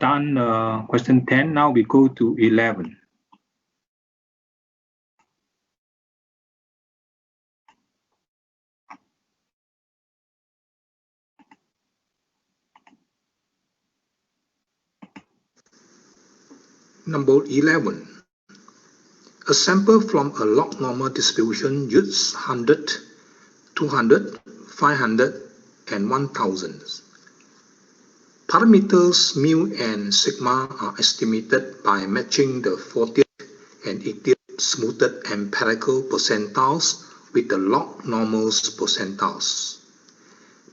Done question 10. Now we go to 11. Number 11. A sample from a log normal distribution uses 100, 200, 500, and 1000. Parameters mu and sigma are estimated by matching the 40th and 80th smoothed empirical percentiles with the log normals percentiles.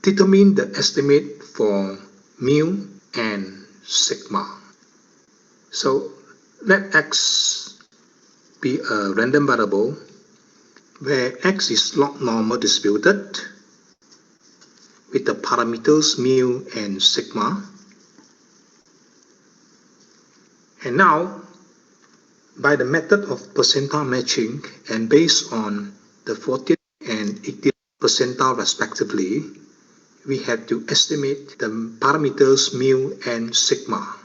Determine the estimate for mu and sigma. So let x be a random variable where x is log normal distributed with the parameters mu and sigma. And now, by the method of percentile matching and based on the 40th and 80th percentile respectively, we have to estimate the parameters mu and sigma.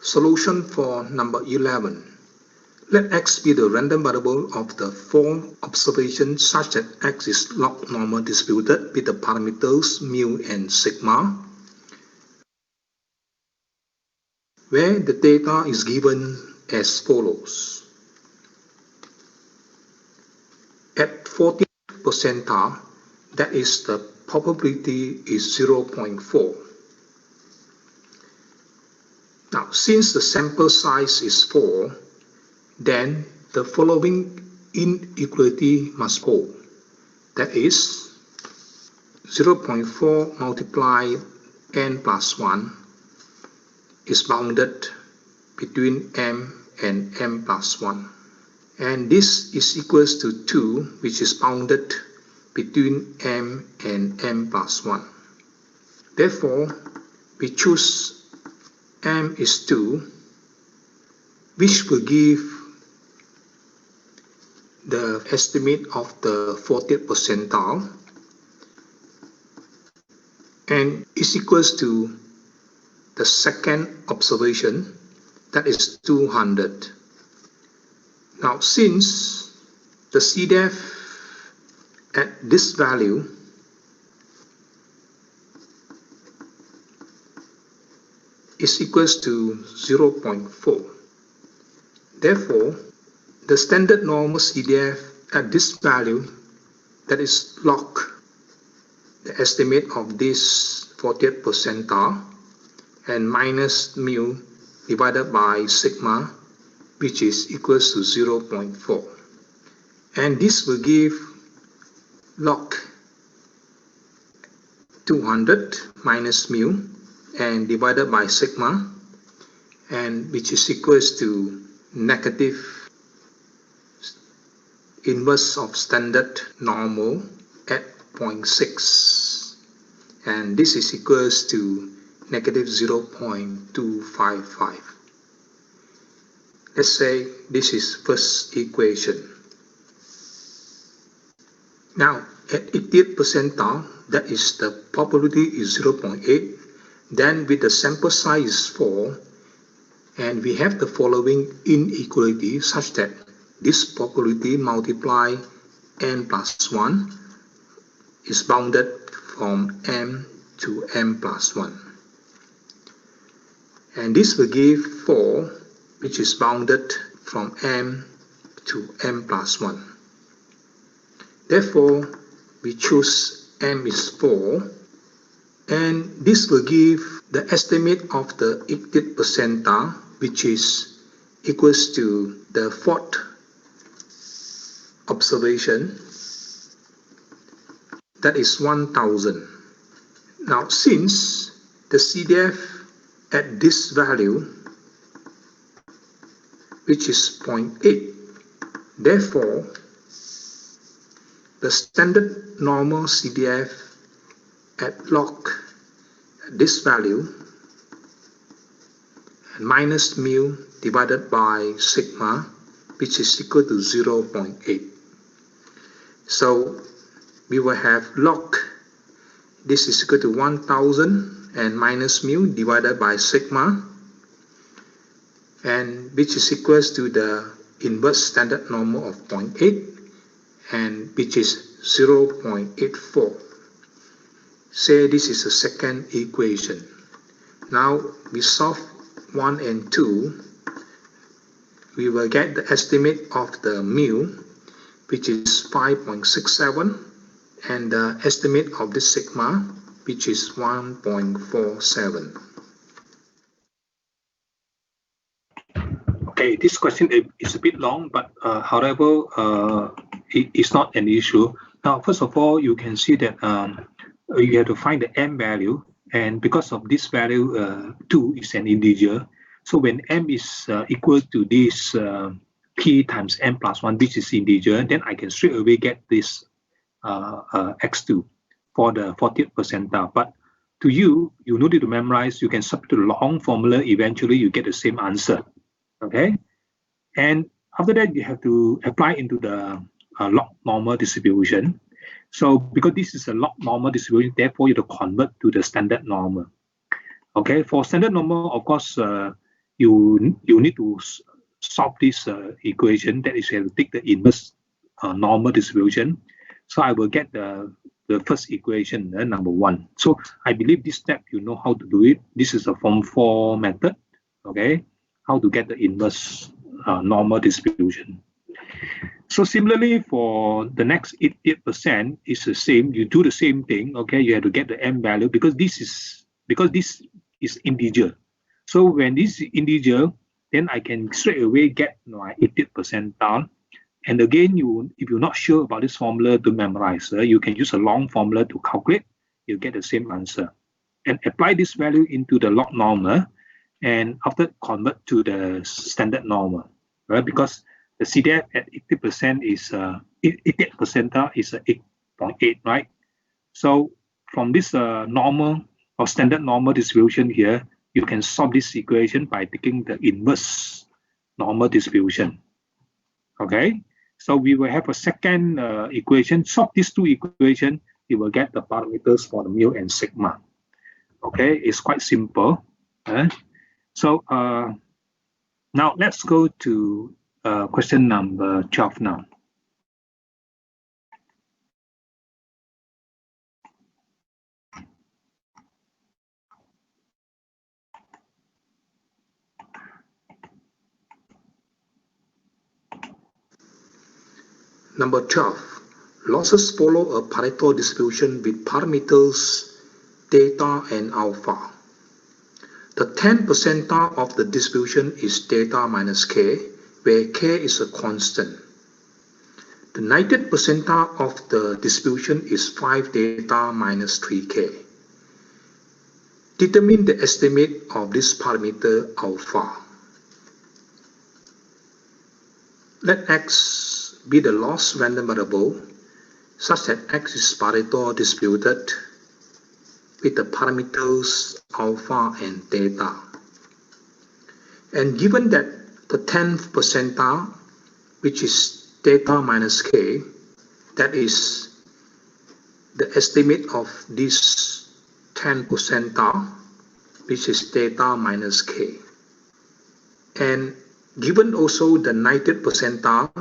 Solution for number 11. Let x be the random variable of the 4 observations such that x is log normal distributed with the parameters mu and sigma, where the data is given as follows. At 40th percentile, that is the probability is 0.4. Now, since the sample size is 4, then the following inequality must hold. That is 0.4 multiplied n plus 1 is bounded between m and m plus 1. And this is equals to 2, which is bounded between m and m plus 1. Therefore, we choose m is 2, which will give the estimate of the 40th percentile and is equals to the second observation, that is 200. Now, since the CDF at this value is equals to 0.4, therefore, the standard normal CDF at this value, that is log the estimate of this 40th percentile and minus mu divided by sigma, which is equals to 0.4. And this will give log 200 minus mu and divided by sigma, and which is equals to negative inverse of standard normal at 0.6, and this is equals to negative 0.255. Let's say this is first equation. Now at 80th percentile, that is the probability is 0.8, then with the sample size is 4, and we have the following inequality such that this probability multiply n plus 1 is bounded from m to m plus 1. And this will give 4, which is bounded from m to m plus 1. Therefore, we choose m is 4, and this will give the estimate of the 80th percentile, which is equals to the 4th observation, that is 1000. Now, since the CDF at this value, which is 0.8, therefore, the standard normal CDF at log this value and minus mu divided by sigma, which is equal to 0.8. So we will have log this is equal to 1000 and minus mu divided by sigma, and which is equals to the inverse standard normal of 0.8, and which is 0.84. Say this is the second equation. Now we solve 1 and 2. We will get the estimate of the mu, which is 5.67, and the estimate of the sigma, which is 1.47. Okay, this question is a bit long, but however, it's not an issue. Now, first of all, you can see that you have to find the m value, and because of this value, 2 is an integer. So when m is equal to this p times m plus 1, which is integer, then I can straight away get this x2 for the 40th percentile. But to you no need to memorize. You can substitute the long formula. Eventually, you get the same answer. Okay, and after that, you have to apply into the log normal distribution. So because this is a log normal distribution, therefore you have to convert to the standard normal. Okay, for standard normal, of course, you need to solve this equation. That is, you have to take the inverse normal distribution. So I will get the first equation, number 1. So I believe this step you know how to do it. This is a form 4 method. Okay, how to get the inverse normal distribution. So similarly, for the next 8% is the same. You do the same thing. Okay, you have to get the m value because this is integer. So when this is integer, then I can straight away get my 80th percentile. And again, if you're not sure about this formula to memorize, you can use a long formula to calculate. You get the same answer, and apply this value into the log normal, and after convert to the standard normal, right? Because the CDF at 80% is 80th percentile is 8.8, right? So from this normal or standard normal distribution here, you can solve this equation by taking the inverse normal distribution. Okay, so we will have a second equation. Solve these two equations, you will get the parameters for the mu and sigma. Okay, it's quite simple. So now let's go to question number 12 now. Number 12. Losses follow a Pareto distribution with parameters theta and alpha. The 10th percentile of the distribution is theta minus k, where k is a constant. The 90th percentile of the distribution is 5 theta minus 3k. Determine the estimate of this parameter alpha. Let x be the loss random variable such that x is Pareto distributed with the parameters alpha and theta. And given that the 10th percentile, which is theta minus k, that is the estimate of this 10th percentile, which is theta minus k. And given also the 90th percentile,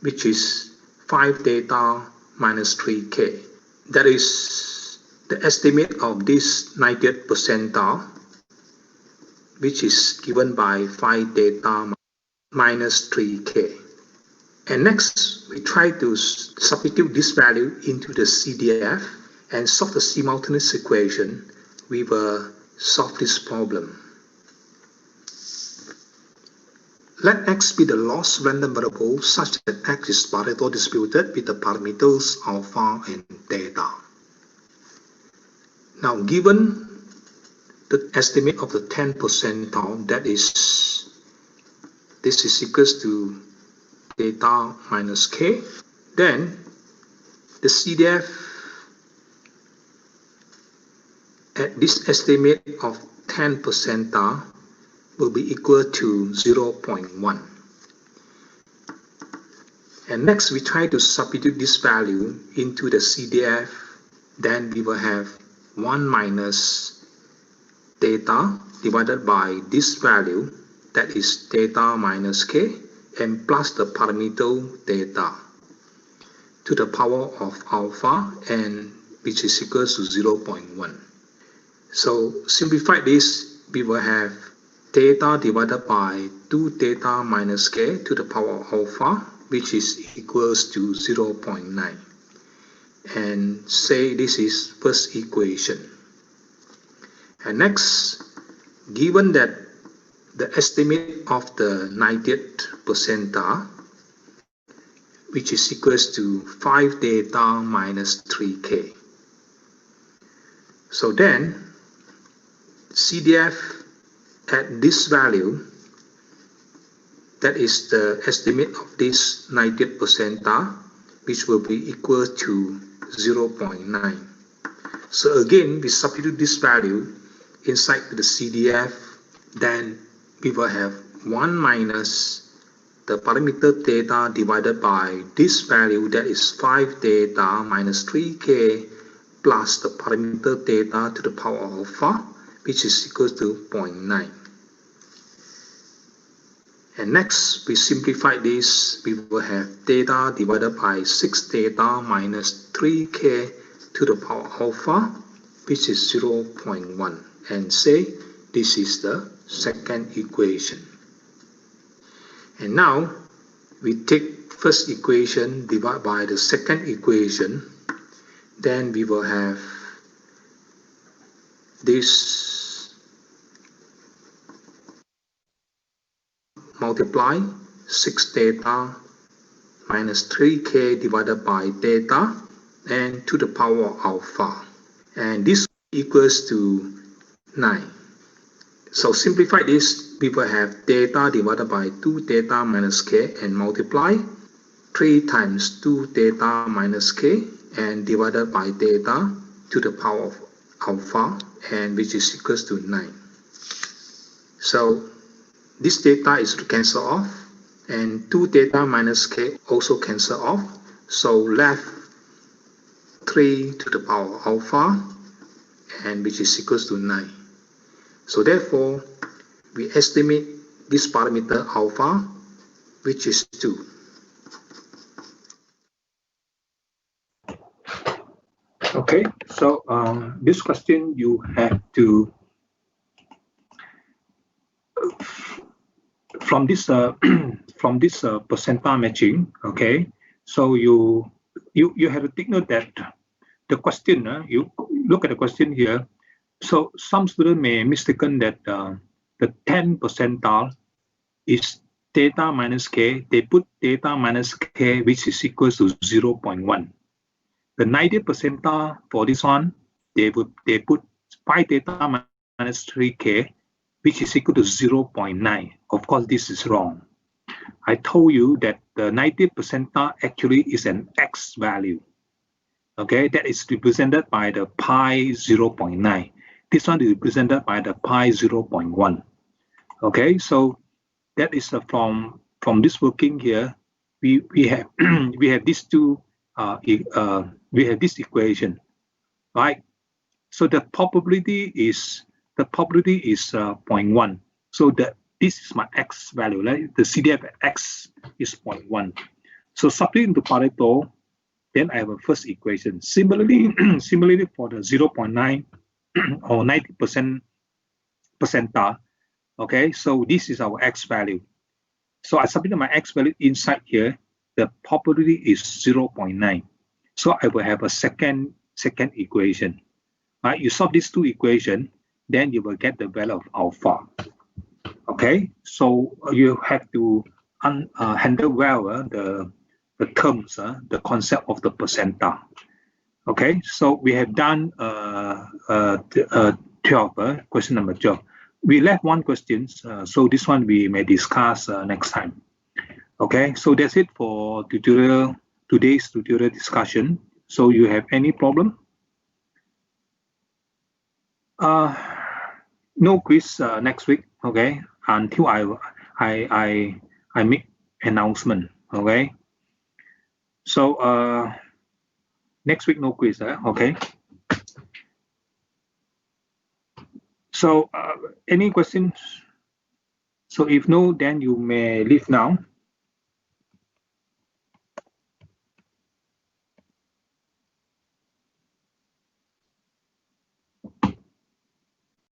which is 5 theta minus 3k, that is the estimate of this 90th percentile, which is given by 5 theta minus 3k. And next, we try to substitute this value into the CDF and solve the simultaneous equation. We will solve this problem. Let x be the loss random variable such that x is Pareto distributed with the parameters alpha and theta. Now, given the estimate of the 10th percentile, that is, this is equals to theta minus k, then the CDF at this estimate of 10th percentile will be equal to 0.1. And next, we try to substitute this value into the CDF. Then we will have 1 minus theta divided by this value, that is theta minus k, and plus the parameter theta to the power of alpha, and which is equals to 0.1. So simplify this, we will have theta divided by 2 theta minus k to the power of alpha, which is equals to 0.9. And say this is first equation. And next, given that the estimate of the 90th percentile, which is equals to 5 theta minus 3k. So then, CDF at this value, that is the estimate of this 90th percentile, which will be equal to 0.9. So again, we substitute this value inside the CDF, then we will have 1 minus the parameter theta divided by this value, that is 5 theta minus 3k plus the parameter theta to the power of alpha, which is equal to 0.9. And next, we simplify this, we will have theta divided by 6 theta minus 3k to the power of alpha, which is 0.1. And say this is the second equation. And now, we take first equation divided by the second equation, then we will have this multiply 6 theta minus 3k divided by theta and to the power of alpha. And this equals to 9. So simplify this, we will have theta divided by 2 theta minus k and multiply 3 times 2 theta minus k and divided by theta to the power of alpha, and which is equals to 9. So this theta is to cancel off, and 2 theta minus k also cancel off, so left 3 to the power of alpha, and which is equals to 9. So therefore, we estimate this parameter alpha, which is 2. Okay, so this question you have to, from this percentile matching, okay, so you have to take note that the question, you look at the question here. So some students may mistaken that the 10 percentile is theta minus k. They put theta minus k, which is equals to 0.1. The 90 percentile for this one, they put 5 theta minus 3k, which is equal to 0.9. Of course, this is wrong. I told you that the 90 percentile actually is an x value. Okay, that is represented by the pi 0.9. This one is represented by the pi 0.1. Okay, so that is from this working here. We have we have these two we have this equation, right? So the probability is 0.1. So this is my x value, right? The CDF x is 0.1. So substituting into Pareto, then I have a first equation. Similarly, for the 0.9 or 90% percentile, okay, so this is our x value. So I substitute my x value inside here. The probability is 0.9. So I will have a second equation. Right? You solve these two equations, then you will get the value of alpha. Okay, so you have to handle well the terms, the concept of the percentile. Okay, so we have done 12, question number 12. We left one question, so this one we may discuss next time. Okay, so that's it for today's tutorial discussion. So you have any problem? No quiz next week. Okay, until I make announcement. Okay. So next week no quiz. Okay. So any questions? So if no, then you may leave now.